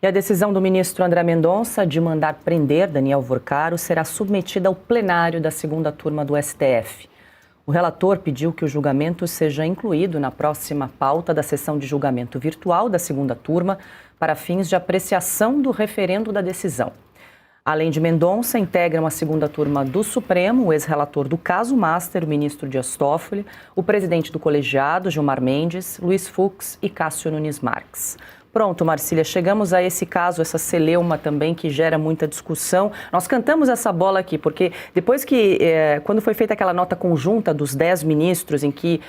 E a decisão do ministro André Mendonça de mandar prender Daniel Vorcaro será submetida ao plenário da segunda turma do STF. O relator pediu que o julgamento seja incluído na próxima pauta da sessão de julgamento virtual da segunda turma para fins de apreciação do referendo da decisão. Além de Mendonça, integram a segunda turma do Supremo o ex-relator do caso Master, o ministro Dias Toffoli, o presidente do colegiado, Gilmar Mendes, Luiz Fux e Cássio Nunes Marques. Pronto, Marcília, chegamos a esse caso, essa celeuma também que gera muita discussão. Nós cantamos essa bola aqui, porque depois que, quando foi feita aquela nota conjunta dos 10 ministros em que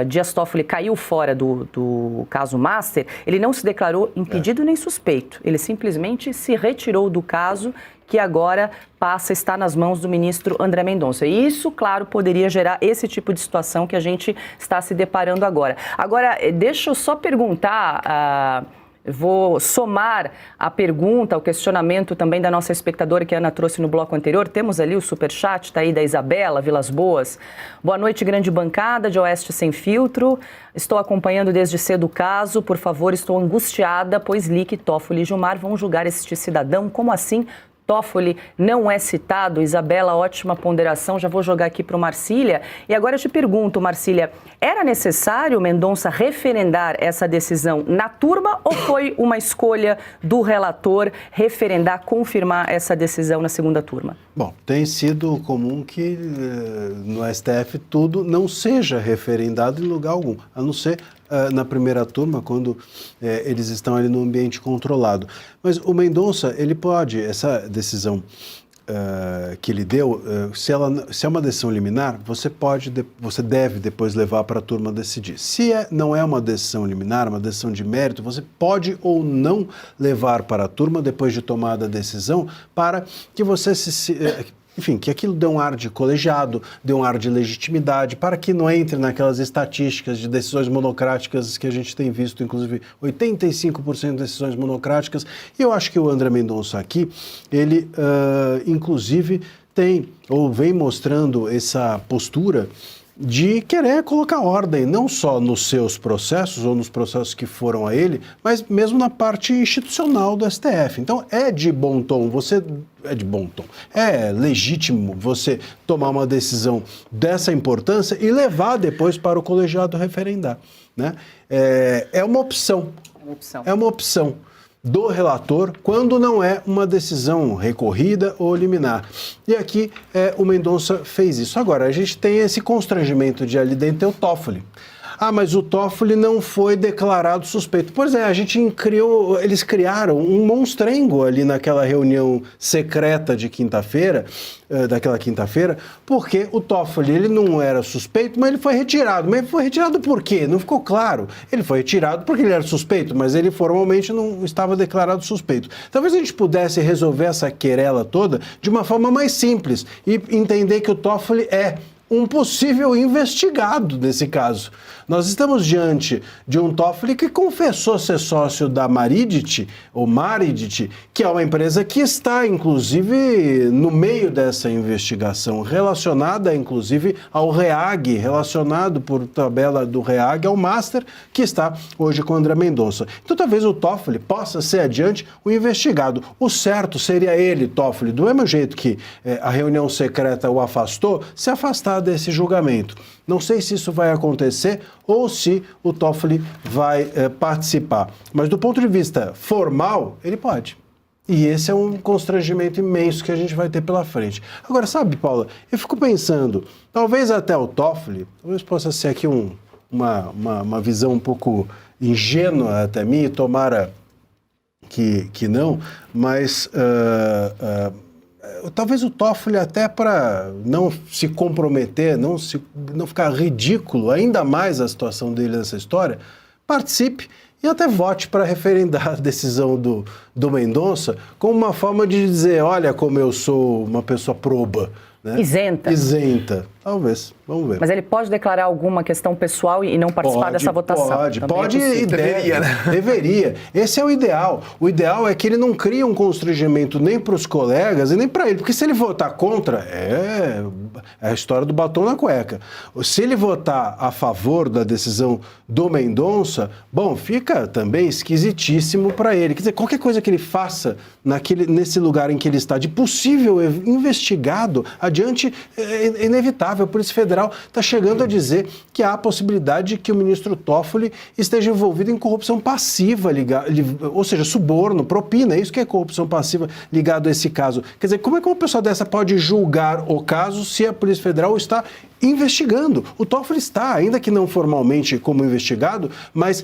Dias Toffoli caiu fora do caso Master, ele não se declarou impedido nem suspeito. Ele simplesmente se retirou do caso, que agora passa a estar nas mãos do ministro André Mendonça. E isso, claro, poderia gerar esse tipo de situação que a gente está se deparando agora. Agora, deixa eu só perguntar, vou somar a pergunta, o questionamento também da nossa espectadora que a Ana trouxe no bloco anterior. Temos ali o superchat, está aí da Isabela Vilas Boas. Boa noite, grande bancada de Oeste Sem Filtro. Estou acompanhando desde cedo o caso. Por favor, estou angustiada, pois li que Toffoli e Gilmar vão julgar este cidadão. Como assim? Toffoli não é citado. Isabela, ótima ponderação, já vou jogar aqui para o Marcília. E agora eu te pergunto, Marcília, era necessário Mendonça referendar essa decisão na turma ou foi uma escolha do relator referendar, confirmar essa decisão na segunda turma? Bom, tem sido comum que no STF tudo não seja referendado em lugar algum, a não ser na primeira turma, quando eles estão ali no ambiente controlado. Mas o Mendonça, ele pode, essa decisão que ele deu, se é uma decisão liminar, você deve depois levar para a turma decidir. Se não é uma decisão liminar, uma decisão de mérito, você pode ou não levar para a turma depois de tomada a decisão para que você enfim, que aquilo dê um ar de colegiado, dê um ar de legitimidade, para que não entre naquelas estatísticas de decisões monocráticas que a gente tem visto, inclusive 85% de decisões monocráticas. E eu acho que o André Mendonça aqui, ele inclusive tem, ou vem mostrando essa postura de querer colocar ordem, não só nos seus processos ou nos processos que foram a ele, mas mesmo na parte institucional do STF. Então é de bom tom, é legítimo você tomar uma decisão dessa importância e levar depois para o colegiado referendar, né? É uma opção. É uma opção do relator quando não é uma decisão recorrida ou liminar. E aqui o Mendonça fez isso. Agora, a gente tem esse constrangimento de ali dentro ter o Toffoli. Ah, mas o Toffoli não foi declarado suspeito. Pois é, eles criaram um monstrengo ali naquela reunião secreta de daquela quinta-feira, porque o Toffoli, ele não era suspeito, mas ele foi retirado. Mas ele foi retirado por quê? Não ficou claro. Ele foi retirado porque ele era suspeito, mas ele formalmente não estava declarado suspeito. Talvez a gente pudesse resolver essa querela toda de uma forma mais simples e entender que o Toffoli é um possível investigado nesse caso. Nós estamos diante de um Toffoli que confessou ser sócio da Maridit, ou Maridit, que é uma empresa que está, inclusive, no meio dessa investigação, relacionada, inclusive, ao REAG, relacionado por tabela do REAG ao Master, que está hoje com o André Mendonça. Então, talvez o Toffoli possa ser adiante o investigado. O certo seria ele, Toffoli, do mesmo jeito que a reunião secreta o afastou, se afastar desse julgamento. Não sei se isso vai acontecer ou se o Toffoli vai participar. Mas do ponto de vista formal, ele pode. E esse é um constrangimento imenso que a gente vai ter pela frente. Agora, sabe, Paula, eu fico pensando, talvez até o Toffoli, talvez possa ser aqui uma visão um pouco ingênua até mim, tomara que não, mas talvez o Toffoli, até para não se comprometer, não ficar ridículo ainda mais a situação dele nessa história, participe e até vote para referendar a decisão do Mendonça como uma forma de dizer, olha como eu sou uma pessoa proba, né? Isenta. Isenta. Talvez, vamos ver. Mas ele pode declarar alguma questão pessoal e não participar dessa votação? Pode e deveria, né? Deveria. Esse é o ideal. O ideal é que ele não crie um constrangimento nem para os colegas e nem para ele, porque se ele votar contra, é a história do batom na cueca. Se ele votar a favor da decisão do Mendonça, bom, fica também esquisitíssimo para ele. Quer dizer, qualquer coisa que ele faça nesse lugar em que ele está, de possível investigado, adiante, é inevitável. A Polícia Federal está chegando a dizer que há a possibilidade de que o ministro Toffoli esteja envolvido em corrupção passiva, ou seja, suborno, propina, é isso que é corrupção passiva ligado a esse caso. Quer dizer, como é que uma pessoa dessa pode julgar o caso se a Polícia Federal está investigando? O Toffoli está, ainda que não formalmente como investigado, mas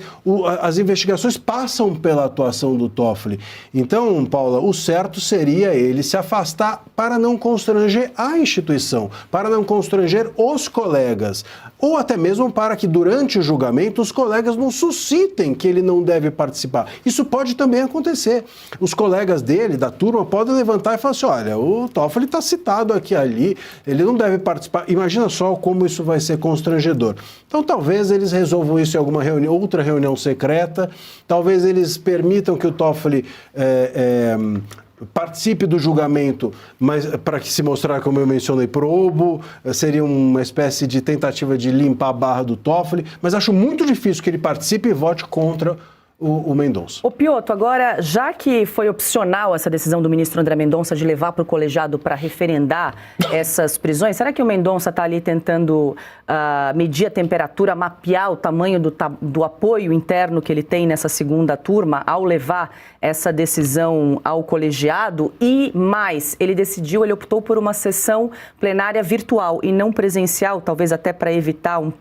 as investigações passam pela atuação do Toffoli. Então, Paula, o certo seria ele se afastar para não constranger a instituição, para não constranger os colegas, ou até mesmo para que durante o julgamento os colegas não suscitem que ele não deve participar. Isso pode também acontecer. Os colegas dele, da turma, podem levantar e falar assim, olha, o Toffoli está citado aqui e ali, ele não deve participar. Imagina só como isso vai ser constrangedor. Então, talvez eles resolvam isso em alguma outra reunião secreta, talvez eles permitam que o Toffoli participe do julgamento, mas para que se mostrar, como eu mencionei, probo, seria uma espécie de tentativa de limpar a barra do Toffoli, mas acho muito difícil que ele participe e vote contra o Mendonça. Ô Piotto, agora, já que foi opcional essa decisão do ministro André Mendonça de levar para o colegiado para referendar essas prisões, será que o Mendonça está ali tentando medir a temperatura, mapear o tamanho do apoio interno que ele tem nessa segunda turma ao levar essa decisão ao colegiado? E mais, ele optou por uma sessão plenária virtual e não presencial, talvez até para evitar um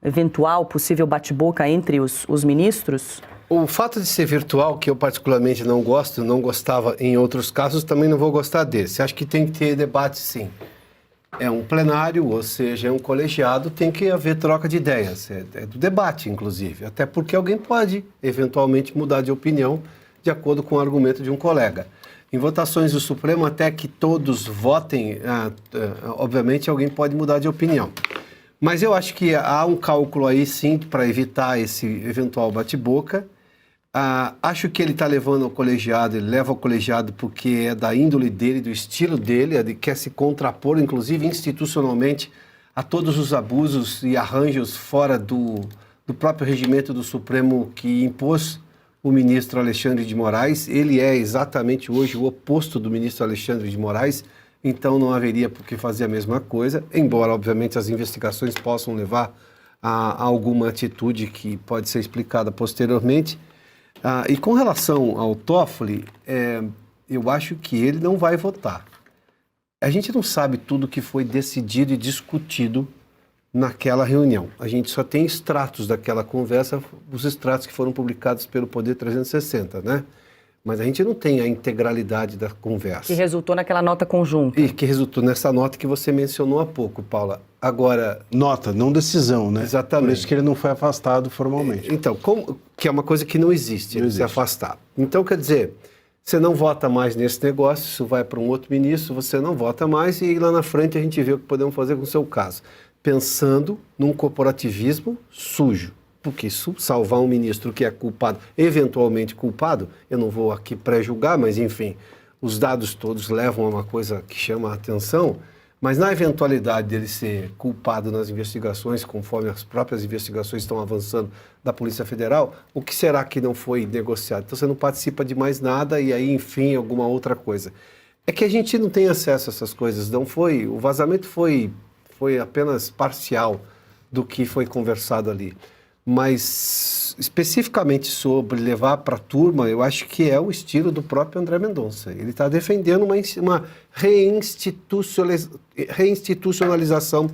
eventual possível bate-boca entre os ministros? O fato de ser virtual, que eu particularmente não gosto, não gostava em outros casos, também não vou gostar desse. Acho que tem que ter debate, sim. É um plenário, ou seja, é um colegiado, tem que haver troca de ideias. É do debate, inclusive. Até porque alguém pode, eventualmente, mudar de opinião de acordo com o argumento de um colega. Em votações do Supremo, até que todos votem, obviamente, alguém pode mudar de opinião. Mas eu acho que há um cálculo aí, sim, para evitar esse eventual bate-boca. Acho que ele está levando ao colegiado, ele leva ao colegiado porque é da índole dele, do estilo dele, ele quer se contrapor, inclusive institucionalmente, a todos os abusos e arranjos fora do próprio regimento do Supremo que impôs o ministro Alexandre de Moraes. Ele é exatamente hoje o oposto do ministro Alexandre de Moraes, então não haveria por que fazer a mesma coisa, embora, obviamente, as investigações possam levar a alguma atitude que pode ser explicada posteriormente. E com relação ao Toffoli, eu acho que ele não vai votar. A gente não sabe tudo que foi decidido e discutido naquela reunião. A gente só tem extratos daquela conversa, os extratos que foram publicados pelo Poder 360, né? Mas a gente não tem a integralidade da conversa. Que resultou naquela nota conjunta. E que resultou nessa nota que você mencionou há pouco, Paula. Agora... Nota, não decisão, né? Exatamente. Por isso que ele não foi afastado formalmente. Então, que é uma coisa que não existe, ele se afastar. Então, quer dizer, você não vota mais nesse negócio, isso vai para um outro ministro, você não vota mais e lá na frente a gente vê o que podemos fazer com o seu caso. Pensando num corporativismo sujo. Porque salvar um ministro que é culpado, eventualmente culpado, eu não vou aqui pré-julgar, mas enfim, os dados todos levam a uma coisa que chama a atenção, mas na eventualidade dele ser culpado nas investigações, conforme as próprias investigações estão avançando da Polícia Federal, o que será que não foi negociado? Então você não participa de mais nada e aí, enfim, alguma outra coisa. É que a gente não tem acesso a essas coisas, o vazamento foi apenas parcial do que foi conversado ali. Mas, especificamente sobre levar para a turma, eu acho que é o estilo do próprio André Mendonça. Ele está defendendo uma reinstitucionalização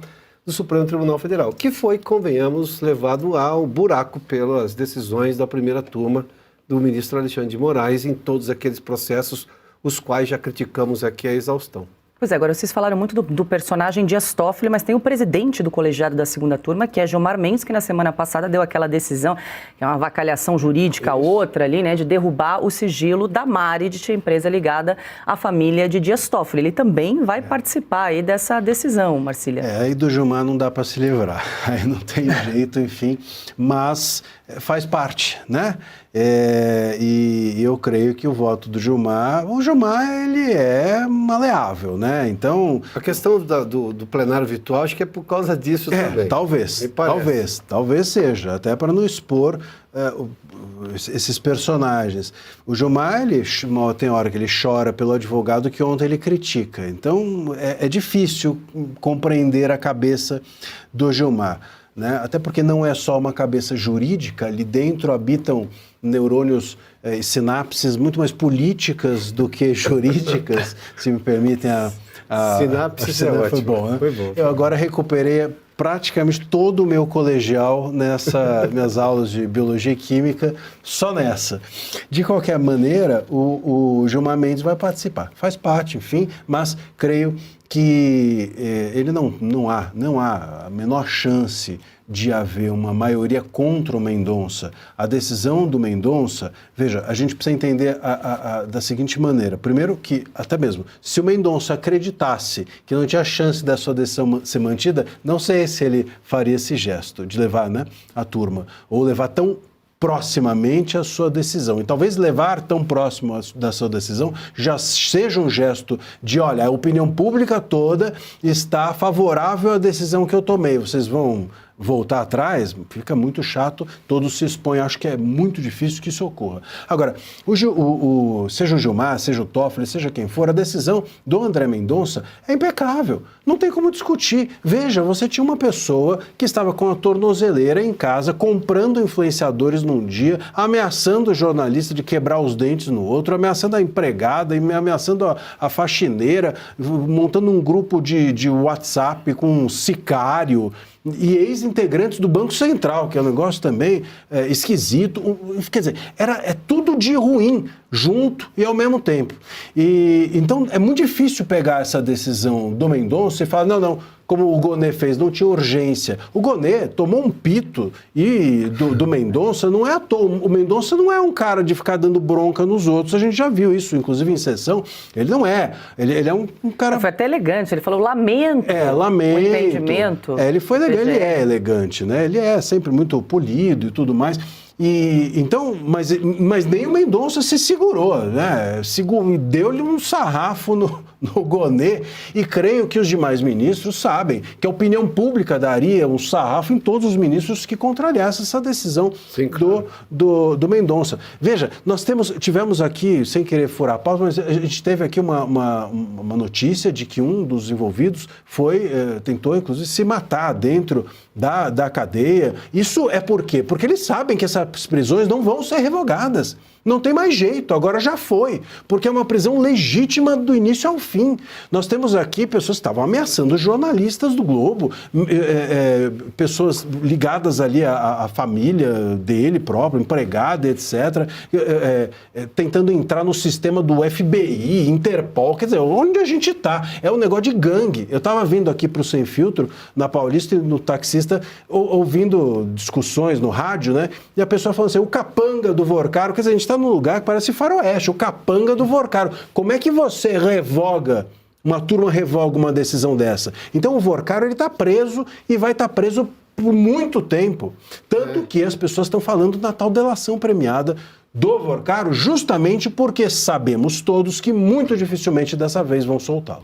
do Supremo Tribunal Federal, que foi, convenhamos, levado ao buraco pelas decisões da primeira turma do ministro Alexandre de Moraes em todos aqueles processos, os quais já criticamos aqui a exaustão. Pois é, agora vocês falaram muito do personagem Dias Toffoli, mas tem o presidente do colegiado da segunda turma, que é Gilmar Mendes, que na semana passada deu aquela decisão, que é uma avacalhação jurídica, outra ali, né, de derrubar o sigilo da Marriott, empresa ligada à família de Dias Toffoli. Ele também vai participar aí dessa decisão, Marcília. Aí do Gilmar não dá para se livrar, aí não tem jeito, enfim, mas faz parte, né? E eu creio que o voto do Gilmar, ele é maleável, né? Então... A questão do plenário virtual, acho que é por causa disso também. Talvez seja, até para não expor esses personagens. O Gilmar, tem hora que ele chora pelo advogado que ontem ele critica. Então, é difícil compreender a cabeça do Gilmar, né? Até porque não é só uma cabeça jurídica, ali dentro habitam neurônios e sinapses muito mais políticas do que jurídicas, se me permitem Sinapses é ótimo. Foi bom, né? Foi bom. Eu agora recuperei praticamente todo o meu colegial minhas aulas de biologia e química, só nessa. De qualquer maneira, o Gilmar Mendes vai participar. Faz parte, enfim, mas creio que ele não há a menor chance de haver uma maioria contra o Mendonça. A decisão do Mendonça, veja, a gente precisa entender da seguinte maneira. Primeiro que, até mesmo, se o Mendonça acreditasse que não tinha chance da sua decisão ser mantida, não sei se ele faria esse gesto de levar, né, a turma, ou levar tão proximamente a sua decisão. E talvez levar tão próximo da sua decisão já seja um gesto de, olha, a opinião pública toda está favorável à decisão que eu tomei. Vocês vão voltar atrás? Fica muito chato, todos se expõem. Acho que é muito difícil que isso ocorra. Agora, seja o Gilmar, seja o Toffoli, seja quem for, a decisão do André Mendonça é impecável. Não tem como discutir. Veja, você tinha uma pessoa que estava com a tornozeleira em casa, comprando influenciadores num dia, ameaçando o jornalista de quebrar os dentes no outro, ameaçando a empregada, ameaçando a faxineira, montando um grupo de WhatsApp com um sicário e ex-integrantes do Banco Central, que é um negócio também esquisito. Quer dizer, é tudo de ruim, junto e ao mesmo tempo. Então, é muito difícil pegar essa decisão do Mendonça e falar, não, como o Gonê fez, não tinha urgência. O Gonê tomou um pito e do Mendonça não é à toa. O Mendonça não é um cara de ficar dando bronca nos outros. A gente já viu isso, inclusive em sessão. Ele não é. Ele é um cara... Foi até elegante. Ele falou lamento. Lamento. O entendimento. Ele foi elegante. Ele é elegante, né? Ele é sempre muito polido e tudo mais. Então, mas nem o Mendonça se segurou, né? Deu-lhe um sarrafo no Gonê, e creio que os demais ministros sabem que a opinião pública daria um sarrafo em todos os ministros que contrariassem essa decisão. Sim, claro. do Mendonça. Veja, nós tivemos aqui, sem querer furar a pauta, mas a gente teve aqui uma notícia de que um dos envolvidos tentou, inclusive, se matar dentro da cadeia. Isso é por quê? Porque eles sabem que essas prisões não vão ser revogadas. Não tem mais jeito, agora já foi, porque é uma prisão legítima do início ao fim. Nós temos aqui pessoas que estavam ameaçando jornalistas do Globo, pessoas ligadas ali à família dele próprio, empregada, etc., tentando entrar no sistema do FBI, Interpol, quer dizer, onde a gente está? É um negócio de gangue. Eu estava vindo aqui para o Sem Filtro, na Paulista, e no taxista, ouvindo discussões no rádio, né? E a pessoa falando assim, o capanga do Vorcaro, quer dizer, a gente está num lugar que parece faroeste, o capanga do Vorcaro. Como é que você uma turma revoga uma decisão dessa? Então o Vorcaro, ele está preso e vai estar preso por muito tempo. Tanto que as pessoas estão falando da tal delação premiada do Vorcaro, justamente porque sabemos todos que muito dificilmente dessa vez vão soltá-lo.